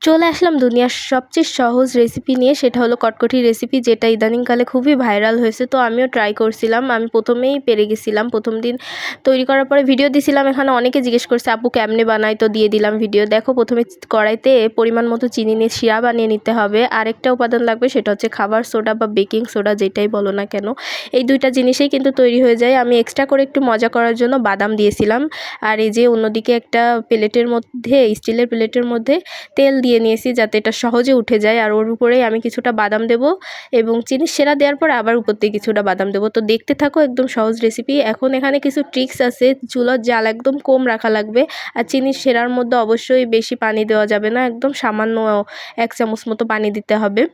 চলে আসলাম দুনিয়ার সবচেয়ে সহজ রেসিপি নিয়ে, সেটা হলো কটকটি রেসিপি, যেটা ইদানিংকালে খুবই ভাইরাল হয়েছে। তো আমিও ট্রাই করছিলাম। আমি প্রথমেই পেরে গেছিলাম। প্রথম দিন তৈরি করার পরে ভিডিও দিছিলাম। এখানে অনেকে জিজ্ঞেস করছে আপু কেমনে বানায়, তো দিয়ে দিলাম ভিডিও। দেখো, প্রথমে কড়াইতে পরিমাণ মতো চিনি নিয়ে শিরা বানিয়ে নিতে হবে। আরেকটা উপাদান লাগবে, সেটা হচ্ছে খাবার সোডা বা বেকিং সোডা, যেটাই বলো না কেন। এই দুইটা জিনিসেই কিন্তু তৈরি হয়ে যায়। আমি এক্সট্রা করে একটু মজা করার জন্য বাদাম দিয়েছিলাম। আর এই যে অন্যদিকে একটা প্লেটের মধ্যে, স্টিলের প্লেটের মধ্যে তেল দিয়ে নিয়েছি যাতে এটা সহজে উঠে যায়। আর ওর উপরেই আমি কিছুটা বাদাম দেবো এবং চিনির সেরা দেওয়ার পর আবার উপর দিয়ে কিছুটা বাদাম দেবো। তো দেখতে থাকো, একদম সহজ রেসিপি। এখন এখানে কিছু ট্রিক্স আছে। চুলার জাল একদম কম রাখা লাগবে। আর চিনির সেরার মধ্যে অবশ্যই বেশি পানি দেওয়া যাবে না, একদম সামান্য 1 চামচ মতো পানি দিতে হবে।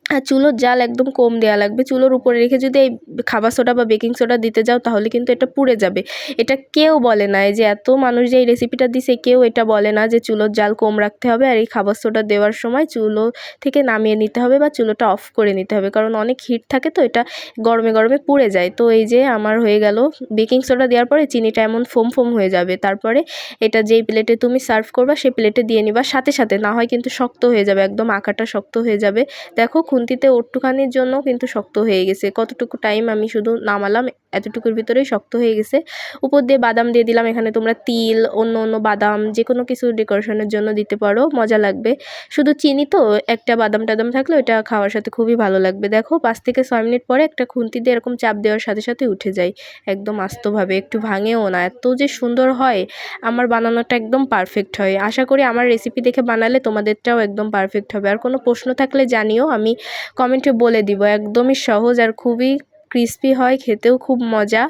আর চুলোর জাল একদম কম দেওয়া লাগবে। চুলোর উপরে রেখে যদি এই খাবার সোডা বা বেকিং সোডা দিতে যাও তাহলে কিন্তু এটা পুড়ে যাবে। এটা কেউ বলে না, এই যে এত মানুষ যে এই রেসিপিটা দিছে কেউ এটা বলে না যে চুলোর জাল কম রাখতে হবে। আর এই খাবার সোডা দেওয়ার সময় চুলো থেকে নামিয়ে নিতে হবে বা চুলোটা অফ করে নিতে হবে, কারণ অনেক হিট থাকে তো এটা গরমে গরমে পুড়ে যায়। তো এই যে আমার হয়ে গেল। বেকিং সোডা দেওয়ার পরে চিনিটা এমন ফোম ফোম হয়ে যাবে। তারপরে এটা যেই প্লেটে তুমি সার্ভ করবা সেই প্লেটে দিয়ে নিবা সাথে সাথে, না হয় কিন্তু শক্ত হয়ে যাবে, একদম আকাটা শক্ত হয়ে যাবে। দেখো, খুন্তিতে একটুখানির জন্য কিন্তু শক্ত হয়ে গেছে। কতটুকু টাইম আমি শুধু নামালাম, এতটুকুর ভিতরেই শক্ত হয়ে গেছে। উপর দিয়ে বাদাম দিয়ে দিলাম। এখানে তোমরা তিল, অন্য অন্য বাদাম যে কোনো কিছু ডেকোরেশনের জন্য দিতে পারো, মজা লাগবে। শুধু চিনি তো, একটা বাদাম টাদাম থাকলে ওটা খাওয়ার সাথে খুবই ভালো লাগবে। দেখো, 5 থেকে 6 মিনিট পরে একটা খুন্তি দিয়ে এরকম চাপ দেওয়ার সাথে সাথে উঠে যায়, একদম আস্তভাবে, একটু ভাঙেও না। এত যে সুন্দর হয়, আমার বানানোটা একদম পারফেক্ট হয়। আশা করি আমার রেসিপি দেখে বানালে তোমাদেরটাও একদম পারফেক্ট হবে। আর কোনো প্রশ্ন থাকলে জানিও, আমি কমেন্টে বলে দিব। একদমই সহজ আর খুবই ক্রিস্পি হয়, খেতেও খুব মজা।